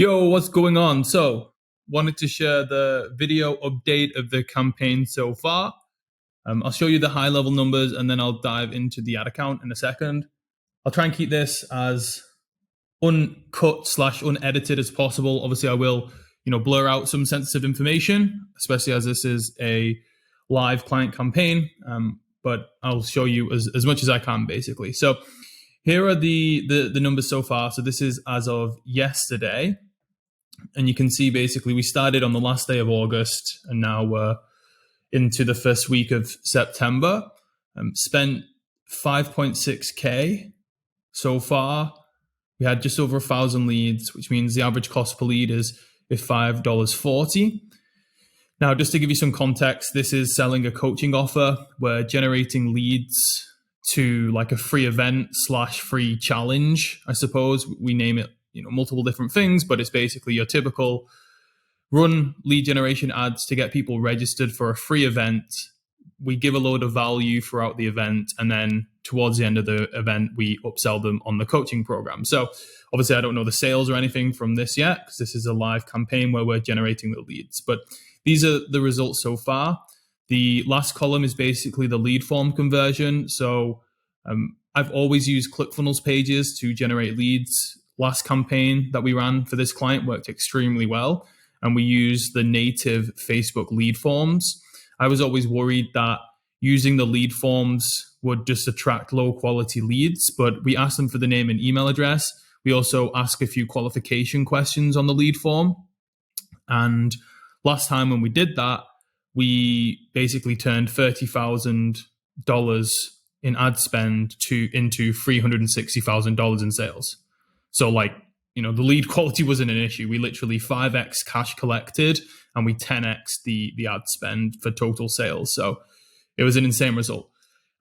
Yo, what's going on? So, wanted to share the video update of the campaign so far. I'll show you the high level numbers and then I'll dive into the ad account in a second. I'll try and keep this as uncut / unedited as possible. Obviously, I will, blur out some sensitive information, especially as this is a live client campaign. But I'll show you as much as I can, basically. So here are the numbers so far. So this is as of yesterday. And you can see basically we started on the last day of August and now we're into the first week of September. Spent 5.6K so far. We had just over 1,000 leads, which means the average cost per lead is $5.40. Now, just to give you some context, this is selling a coaching offer. We're generating leads to like a free event / free challenge, I suppose. We name it multiple different things, but it's basically your typical run lead generation ads to get people registered for a free event. We give a load of value throughout the event, and then towards the end of the event, we upsell them on the coaching program. So obviously, I don't know the sales or anything from this yet, because this is a live campaign where we're generating the leads. But these are the results so far. The last column is basically the lead form conversion. So I've always used ClickFunnels pages to generate leads. Last campaign that we ran for this client worked extremely well, and we used the native Facebook lead forms. I was always worried that using the lead forms would just attract low quality leads, but we asked them for the name and email address. We also ask a few qualification questions on the lead form. And last time when we did that, we basically turned $30,000 in ad spend into $360,000 in sales. So the lead quality wasn't an issue. We literally 5x cash collected and we 10x the ad spend for total sales. So it was an insane result.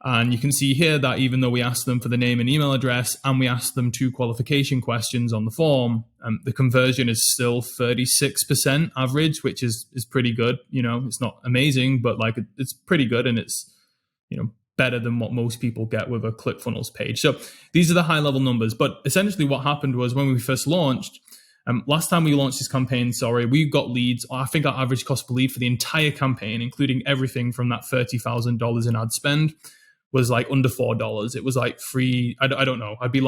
And you can see here that even though we asked them for the name and email address and we asked them 2 qualification questions on the form, the conversion is still 36% average, which is pretty good. It's not amazing, but it's pretty good, and it's, better than what most people get with a ClickFunnels page. So these are the high level numbers. But essentially what happened was when we first launched, last time we launched this campaign, we got leads. I think our average cost per lead for the entire campaign, including everything from that $30,000 in ad spend, was like under $4. It was like free. I don't know. I'd be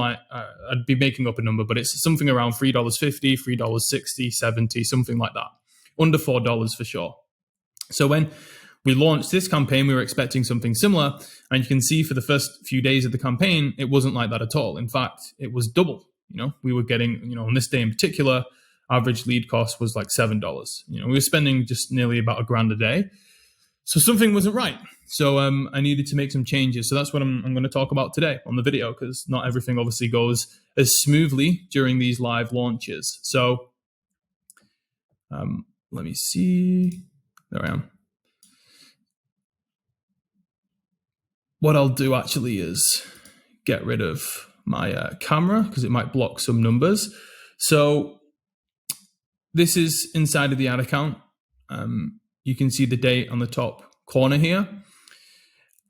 making up a number, but it's something around $3.50, $3.60, $7, something like that. Under $4 for sure. So when we launched this campaign, we were expecting something similar. And you can see for the first few days of the campaign, it wasn't like that at all. In fact, it was double. We were getting, on this day in particular, average lead cost was like $7. We were spending just nearly about $1,000 a day. So something wasn't right. So I needed to make some changes. So that's what I'm going to talk about today on the video, because not everything obviously goes as smoothly during these live launches. So let me see. There I am. What I'll do actually is get rid of my camera because it might block some numbers. So this is inside of the ad account. You can see the date on the top corner here.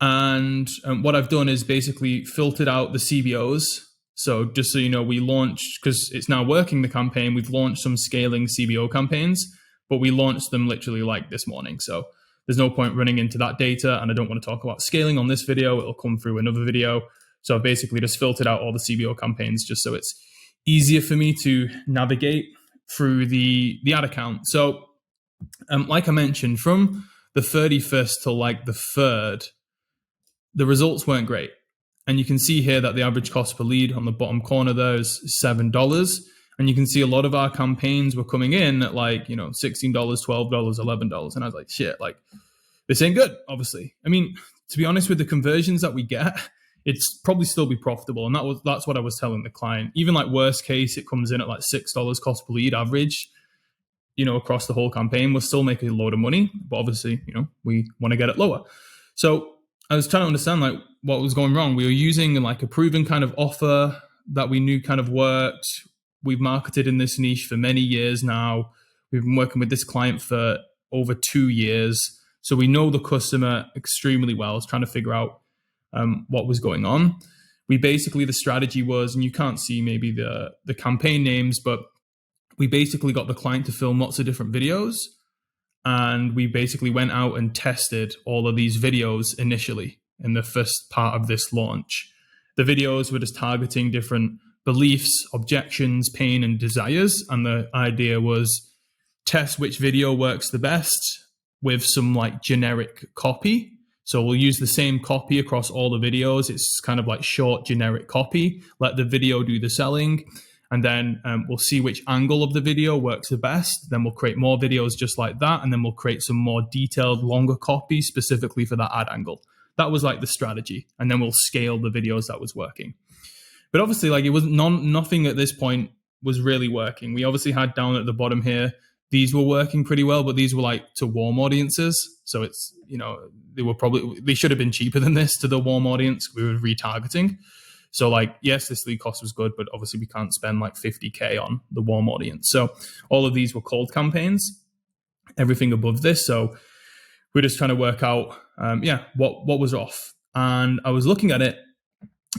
And what I've done is basically filtered out the CBOs. So just so you know, we launched, because it's now working, the campaign, we've launched some scaling CBO campaigns, but we launched them literally like this morning. So there's no point running into that data, and I don't want to talk about scaling on this video. It'll come through another video. So I've basically just filtered out all the CBO campaigns just so it's easier for me to navigate through the ad account. So like I mentioned, from the 31st to like the 3rd, the results weren't great. And you can see here that the average cost per lead on the bottom corner there is $7. And you can see a lot of our campaigns were coming in at like, $16, $12, $11. And I was like, shit, this ain't good, obviously. I mean, to be honest, with the conversions that we get, it's probably still be profitable. And that's what I was telling the client. Even like worst case, it comes in at like $6 cost per lead average, across the whole campaign. We're still making a load of money, but obviously, we want to get it lower. So I was trying to understand what was going wrong. We were using like a proven kind of offer that we knew kind of worked. We've marketed in this niche for many years now. We've been working with this client for over 2 years. So we know the customer extremely well. I was trying to figure out what was going on. The strategy was, and you can't see maybe the campaign names, but we basically got the client to film lots of different videos. And we basically went out and tested all of these videos initially in the first part of this launch. The videos were just targeting different beliefs, objections, pain, and desires. And the idea was test which video works the best with some like generic copy. So we'll use the same copy across all the videos. It's kind of like short generic copy. Let the video do the selling. And then we'll see which angle of the video works the best. Then we'll create more videos just like that. And then we'll create some more detailed, longer copy specifically for that ad angle. That was like the strategy. And then we'll scale the videos that was working. But obviously, like it was nothing at this point was really working. We obviously had down at the bottom here, these were working pretty well, but these were like to warm audiences. So it's, they should have been cheaper than this to the warm audience. We were retargeting. So like, yes, this lead cost was good, but obviously we can't spend like 50K on the warm audience. So all of these were cold campaigns, everything above this. So we're just trying to work out, what was off. And I was looking at it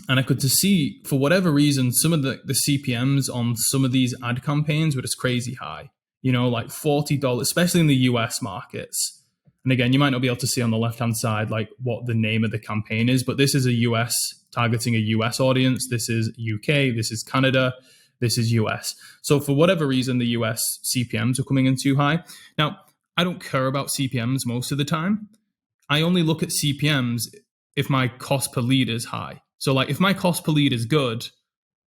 and I could see, for whatever reason, some of the CPMs on some of these ad campaigns were just crazy high, like $40, especially in the US markets. And again, you might not be able to see on the left-hand side, like what the name of the campaign is, but this is a US targeting a US audience. This is UK, this is Canada, this is US. So for whatever reason, the US CPMs are coming in too high. Now, I don't care about CPMs most of the time. I only look at CPMs if my cost per lead is high. So like if my cost per lead is good,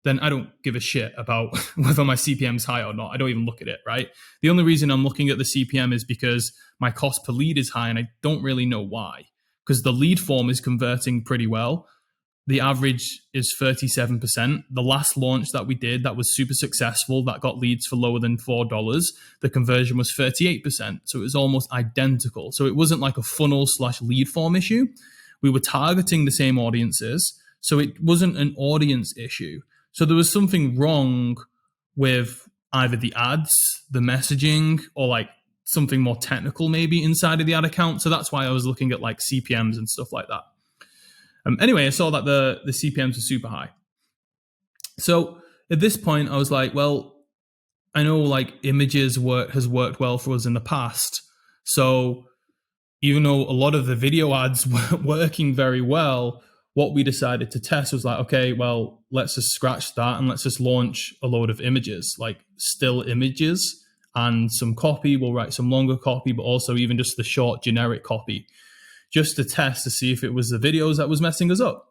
then I don't give a shit about whether my CPM is high or not. I don't even look at it, right? The only reason I'm looking at the CPM is because my cost per lead is high and I don't really know why. Because the lead form is converting pretty well. The average is 37%. The last launch that we did that was super successful, that got leads for lower than $4, the conversion was 38%. So it was almost identical. So it wasn't like a funnel / lead form issue. We were targeting the same audiences. So it wasn't an audience issue. So there was something wrong with either the ads, the messaging, or like something more technical maybe inside of the ad account. So that's why I was looking at like CPMs and stuff like that. Anyway, I saw that the CPMs were super high. So at this point, I was like, well, I know like images has worked well for us in the past. So even though a lot of the video ads weren't working very well, what we decided to test was like, okay, well, let's just scratch that and let's just launch a load of images, like still images and some copy. We'll write some longer copy, but also even just the short generic copy, just to test to see if it was the videos that was messing us up.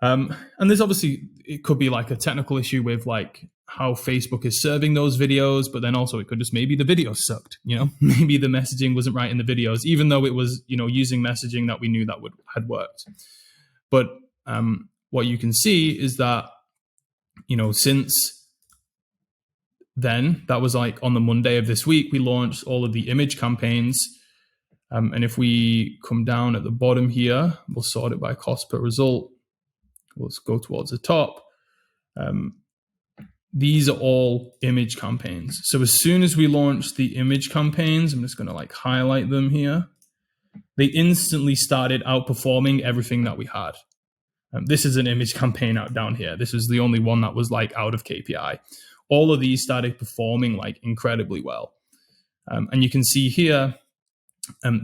And there's obviously, it could be like a technical issue with like how Facebook is serving those videos, but then also it could just maybe the video sucked, maybe the messaging wasn't right in the videos, even though it was, using messaging that we knew that had worked. But what you can see is that, since then, that was like on the Monday of this week, we launched all of the image campaigns. And if we come down at the bottom here, we'll sort it by cost per result. Let's go towards the top. These are all image campaigns. So as soon as we launch the image campaigns, I'm just going to like highlight them here. They instantly started outperforming everything that we had. This is an image campaign out down here. This is the only one that was like out of KPI. All of these started performing like incredibly well. And you can see here,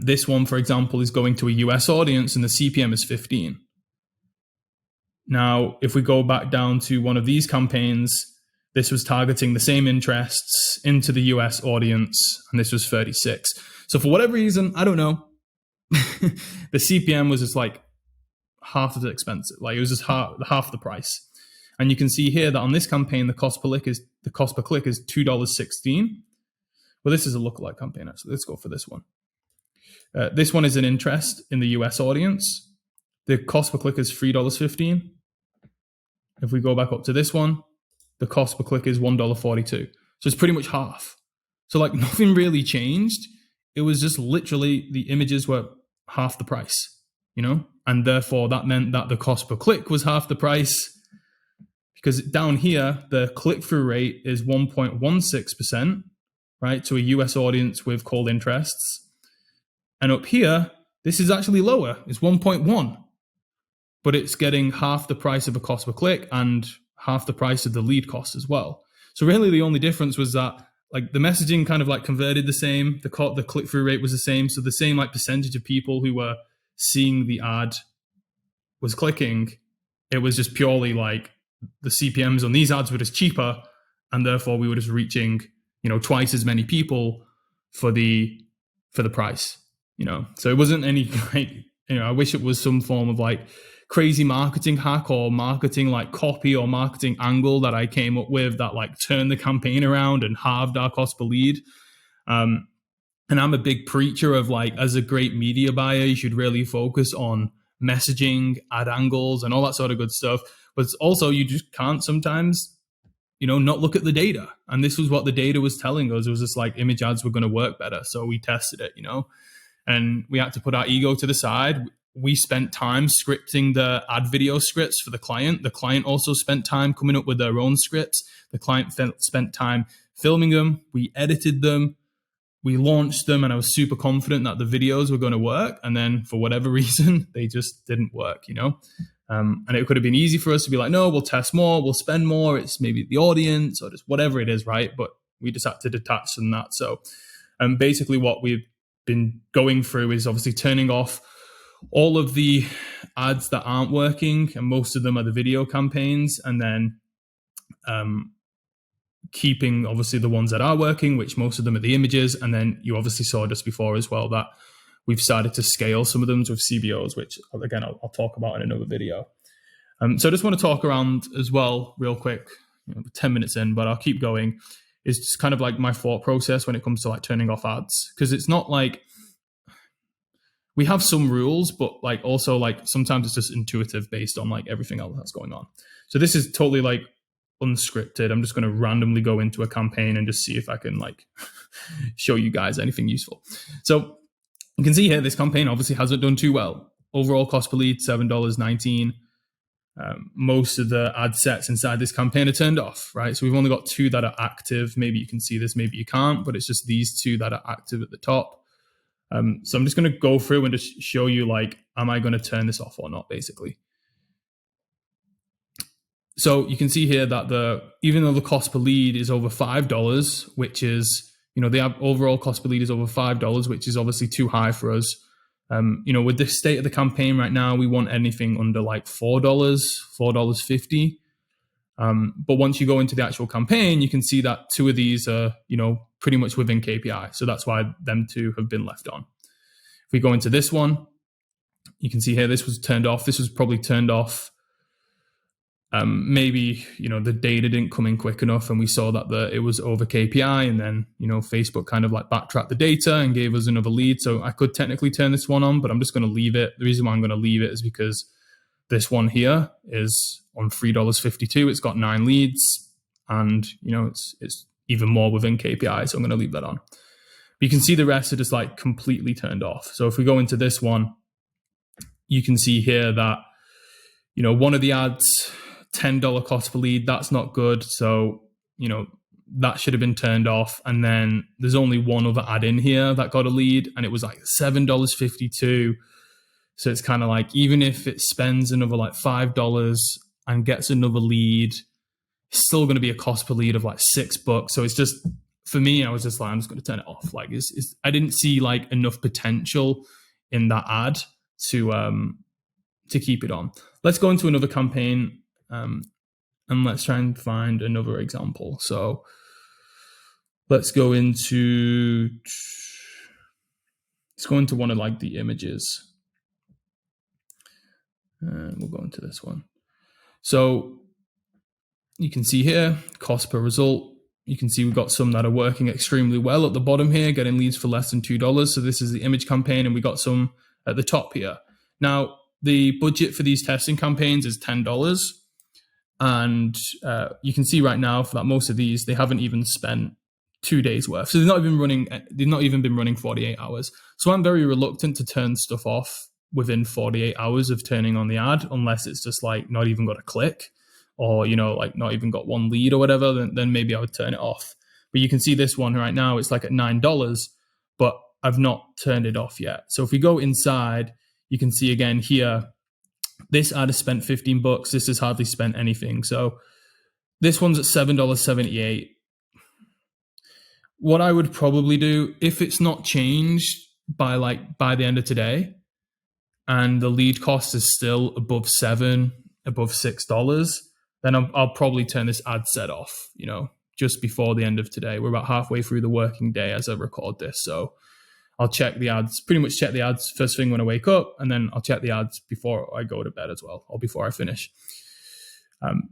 this one, for example, is going to a US audience and the CPM is 15. Now, if we go back down to one of these campaigns, this was targeting the same interests into the US audience, and this was 36. So for whatever reason, I don't know, the CPM was just like half as expensive. Like it was just half the price. And you can see here that on this campaign, the cost per click is $2.16. Well, this is a lookalike campaign, actually. Let's go for this one. This one is an interest in the US audience. The cost per click is $3.15. If we go back up to this one, the cost per click is $1.42. So it's pretty much half. So like nothing really changed. It was just literally the images were half the price, and therefore that meant that the cost per click was half the price, because down here, the click-through rate is 1.16%, right, to a US audience with cold interests. And up here, this is actually lower. It's 1.1, but it's getting half the price of a cost per click and half the price of the lead cost as well. So really the only difference was that like the messaging kind of like converted the same, the click-through rate was the same. So the same like percentage of people who were seeing the ad was clicking. It was just purely like the CPMs on these ads were just cheaper, and therefore we were just reaching, twice as many people for the price, So it wasn't any like, I wish it was some form of like crazy marketing hack or marketing like copy or marketing angle that I came up with that like turned the campaign around and halved our cost per lead. And I'm a big preacher of like, as a great media buyer, you should really focus on messaging, ad angles, and all that sort of good stuff. But also you just can't sometimes, not look at the data. And this was what the data was telling us. It was just like image ads were going to work better. So we tested it, and we had to put our ego to the side. We spent time scripting the ad video scripts for the client. The client also spent time coming up with their own scripts. The client spent time filming them. We edited them. We launched them, and I was super confident that the videos were going to work. And then for whatever reason, they just didn't work, and it could have been easy for us to be like, no, we'll test more, we'll spend more. It's maybe the audience or just whatever it is, right? But we just had to detach from that. So basically what we've been going through is obviously turning off all of the ads that aren't working, and most of them are the video campaigns, and then keeping obviously the ones that are working, which most of them are the images. And then you obviously saw just before as well that we've started to scale some of them with CBOs, which again, I'll talk about in another video. So I just want to talk around as well real quick, 10 minutes in, but I'll keep going, is just kind of like my thought process when it comes to like turning off ads. Because it's not like we have some rules, but like also like sometimes it's just intuitive based on like everything else that's going on. So this is totally like unscripted. I'm just going to randomly go into a campaign and just see if I can like show you guys anything useful. So you can see here, this campaign obviously hasn't done too well. Overall cost per lead, $7.19. Most of the ad sets inside this campaign are turned off, right? So we've only got 2 that are active. Maybe you can see this, maybe you can't, but it's just these 2 that are active at the top. So I'm just going to go through and just show you like, am I going to turn this off or not, basically. So you can see here that even though the cost per lead is over $5, which is, the overall cost per lead is over $5, which is obviously too high for us. With the state of the campaign right now, we want anything under like $4, $4.50. But once you go into the actual campaign, you can see that 2 of these are, pretty much within KPI. So that's why them 2 have been left on. If we go into this one, you can see here, this was turned off. This was probably turned off. Maybe, the data didn't come in quick enough and we saw that it was over KPI, and then, Facebook kind of like backtracked the data and gave us another lead. So I could technically turn this one on, but I'm just going to leave it. The reason why I'm going to leave it is because this one here is on $3.52. It's got 9 leads, and, it's even more within KPI. So I'm going to leave that on. But you can see the rest are just like completely turned off. So if we go into this one, you can see here that, one of the ads, $10 cost per lead, that's not good. So, that should have been turned off. And then there's only one other ad in here that got a lead, and it was like $7.52. So it's kind of like, even if it spends another like $5 and gets another lead, it's still going to be a cost per lead of like $6. So it's just, for me, I was just like, I'm just going to turn it off. Like I didn't see like enough potential in that ad to keep it on. Let's go into another campaign. And let's try and find another example. So let's go into one of like the images. And we'll go into this one. So you can see here, cost per result. You can see we've got some that are working extremely well at the bottom here, getting leads for less than $2. So this is the image campaign, and we got some at the top here. Now, the budget for these testing campaigns is $10. And you can see right now for that most of these, they haven't even spent 2 days worth. So they've not even been running 48 hours. So I'm very reluctant to turn stuff off within 48 hours of turning on the ad, unless it's just like not even got a click, or, like not even got 1 lead or whatever, then maybe I would turn it off. But you can see this one right now, it's like at $9, but I've not turned it off yet. So if we go inside, you can see again here, this ad has spent $15. This has hardly spent anything. So This one's at $7.78. What I would probably do, if it's not changed by the end of today, and the lead cost is still above $6, then I'll probably turn this ad set off, just before the end of today. We're about halfway through the working day as I record this. So I'll check the ads, pretty much check the ads first thing when I wake up, and then I'll check the ads before I go to bed as well, or before I finish.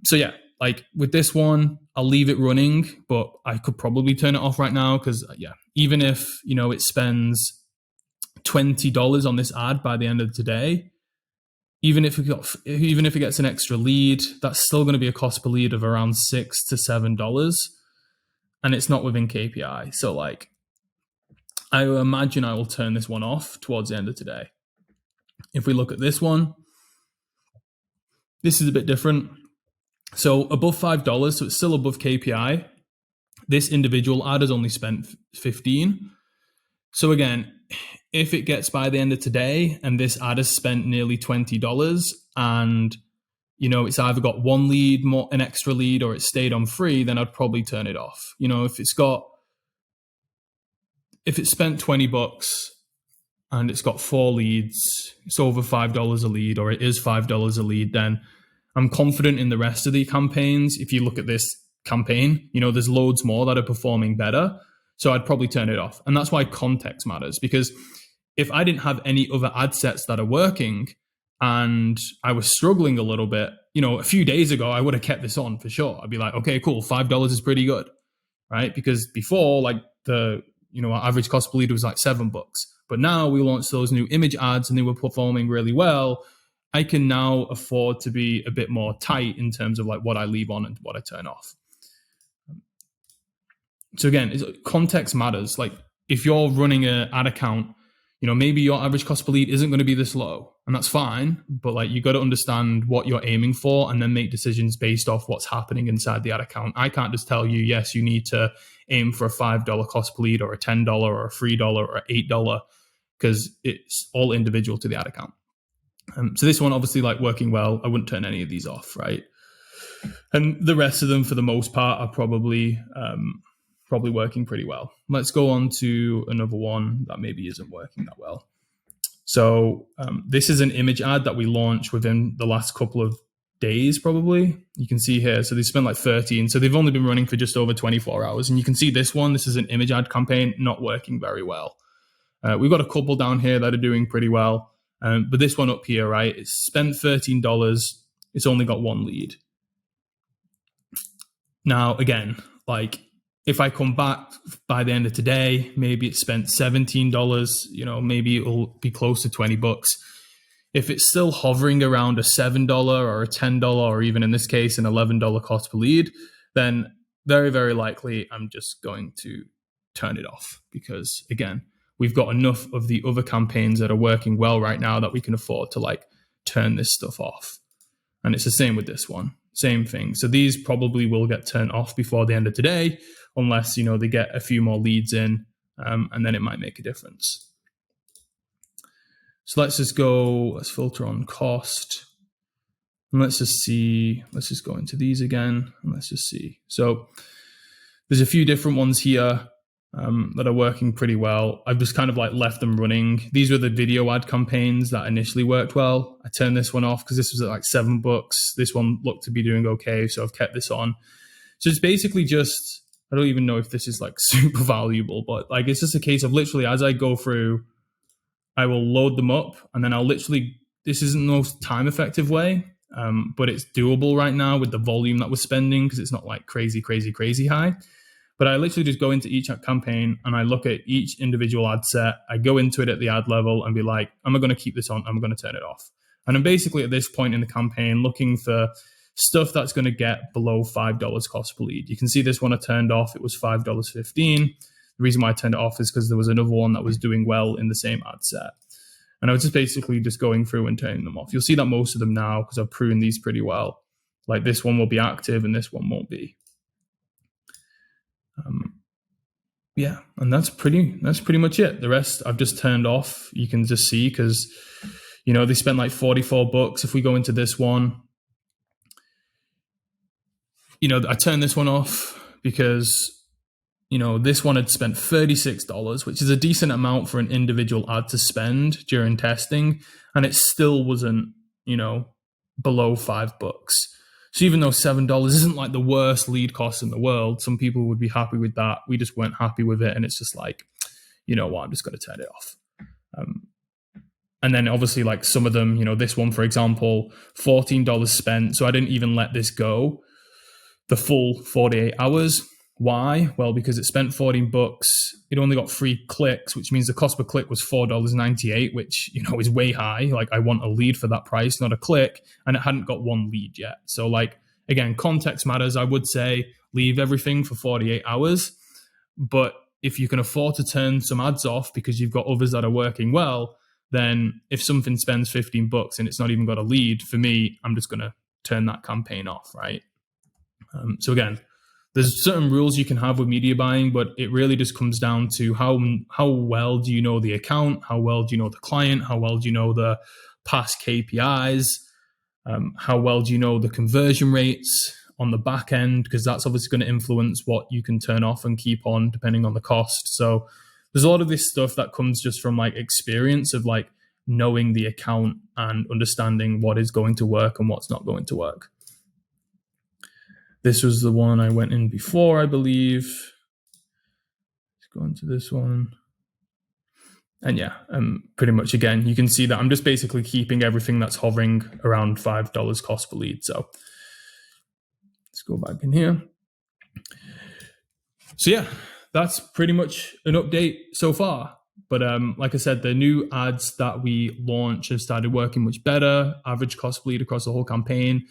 So yeah, like with this one, I'll leave it running, but I could probably turn it off right now because even if, it spends $20 on this ad by the end of today, even if it gets an extra lead, that's still going to be a cost per lead of around $6 to $7, and it's not within KPI. So like, I imagine I will turn this one off towards the end of today. If we look at this one, this is a bit different. So above $5, so it's still above KPI. This individual ad has only spent 15. So again, if it gets by the end of today and this ad has spent nearly $20 and, it's either got one lead, an extra lead, or it stayed on free, then I'd probably turn it off. If it's spent $20 and it's got 4 leads, it's over $5 a lead, or it is $5 a lead, then I'm confident in the rest of the campaigns. If you look at this campaign, there's loads more that are performing better. So I'd probably turn it off. And that's why context matters, because if I didn't have any other ad sets that are working and I was struggling a little bit, a few days ago, I would have kept this on for sure. I'd be like, okay, cool. $5 is pretty good, right? Because before, like our average cost per lead was like $7. But now we launched those new image ads and they were performing really well. I can now afford to be a bit more tight in terms of like what I leave on and what I turn off. So again, context matters. Like if you're running an ad account, maybe your average cost per lead isn't going to be this low, and that's fine. But like you got to understand what you're aiming for and then make decisions based off what's happening inside the ad account. I can't just tell you, yes, you need to aim for a $5 cost per lead or a $10 or a $3 or $8, because it's all individual to the ad account. So this one obviously like working well. I wouldn't turn any of these off, right? And the rest of them for the most part are probably working pretty well. Let's go on to another one that maybe isn't working that well. So this is an image ad that we launched within the last couple of days, probably. You can see here. So they spent like 13. So they've only been running for just over 24 hours. And you can see this one, this is an image ad campaign, not working very well. We've got a couple down here that are doing pretty well. But this one up here, right, it's spent $13. It's only got 1 lead. Now, again, like if I come back by the end of today, maybe it's spent $17, maybe it'll be close to $20. If it's still hovering around a $7 or a $10, or even in this case, an $11 cost per lead, then very, very likely I'm just going to turn it off, because again, we've got enough of the other campaigns that are working well right now that we can afford to like turn this stuff off. And it's the same with this one, same thing. So these probably will get turned off before the end of today, unless, they get a few more leads in, and then it might make a difference. So let's filter on cost. And let's just go into these again, and let's just see. So there's a few different ones here that are working pretty well. I've just kind of like left them running. These were the video ad campaigns that initially worked well. I turned this one off because this was at like $7. This one looked to be doing okay, so I've kept this on. So it's basically just, I don't even know if this is like super valuable, but like it's just a case of literally as I go through, I will load them up, and then this isn't the most time effective way, but it's doable right now with the volume that we're spending, because it's not like crazy high. But I literally just go into each campaign and I look at each individual ad set. I go into it at the ad level and be like, am I going to keep this on? Am I going to turn it off? And I'm basically at this point in the campaign looking for stuff that's going to get below $5 cost per lead. You can see this one I turned off. It was $5.15. The reason why I turned it off is because there was another one that was doing well in the same ad set. And I was just basically just going through and turning them off. You'll see that most of them now, because I've pruned these pretty well. Like this one will be active and this one won't be. And that's pretty much it. The rest I've just turned off. You can just see, because they spent like $44. If we go into this one, I turned this one off because, this one had spent $36, which is a decent amount for an individual ad to spend during testing. And it still wasn't, below $5. So even though $7 isn't like the worst lead cost in the world, some people would be happy with that. We just weren't happy with it. And it's just like, you know what, I'm just going to turn it off. And then obviously like some of them, this one, for example, $14 spent. So I didn't even let this go the full 48 hours. Why? Well, because it spent $14. It only got 3 clicks, which means the cost per click was $4.98, which, is way high. Like I want a lead for that price, not a click. And it hadn't got 1 lead yet. So like, again, context matters. I would say leave everything for 48 hours. But if you can afford to turn some ads off because you've got others that are working well, then if something spends $15 and it's not even got a lead, for me, I'm just going to turn that campaign off, right? So again, there's certain rules you can have with media buying, but it really just comes down to how well do you know the account? How well do you know the client? How well do you know the past KPIs? How well do you know the conversion rates on the back end? Because that's obviously going to influence what you can turn off and keep on depending on the cost. So there's a lot of this stuff that comes just from like experience of like knowing the account and understanding what is going to work and what's not going to work. This was the one I went in before, I believe. Let's go into this one. And yeah, pretty much again, you can see that I'm just basically keeping everything that's hovering around $5 cost per lead. So let's go back in here. So yeah, that's pretty much an update so far. But like I said, the new ads that we launched have started working much better. Average cost per lead across the whole campaign,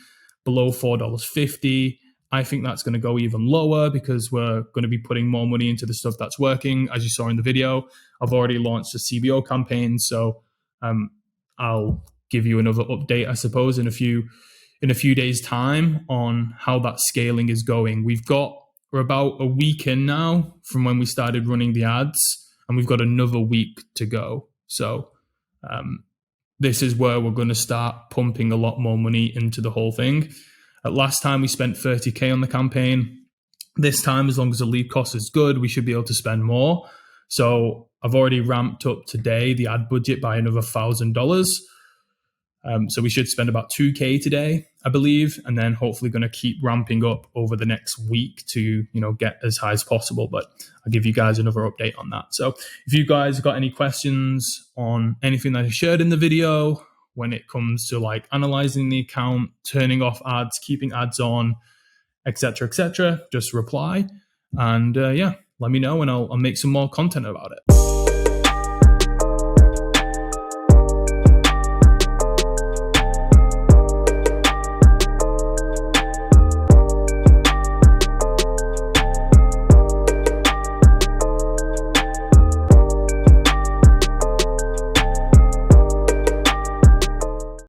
below $4.50. I think that's going to go even lower because we're going to be putting more money into the stuff that's working. As you saw in the video, I've already launched a CBO campaign. So I'll give you another update, I suppose, in a few days' time on how that scaling is going. We're about a week in now from when we started running the ads, and we've got another week to go. So this is where we're going to start pumping a lot more money into the whole thing. Last time we spent $30K on the campaign. This time, as long as the lead cost is good, we should be able to spend more. So I've already ramped up today the ad budget by another $1,000. So we should spend about $2K today, I believe, and then hopefully going to keep ramping up over the next week to, get as high as possible. But I'll give you guys another update on that. So if you guys got any questions on anything that I shared in the video, when it comes to like analyzing the account, turning off ads, keeping ads on, etc., just reply. And let me know and I'll make some more content about it.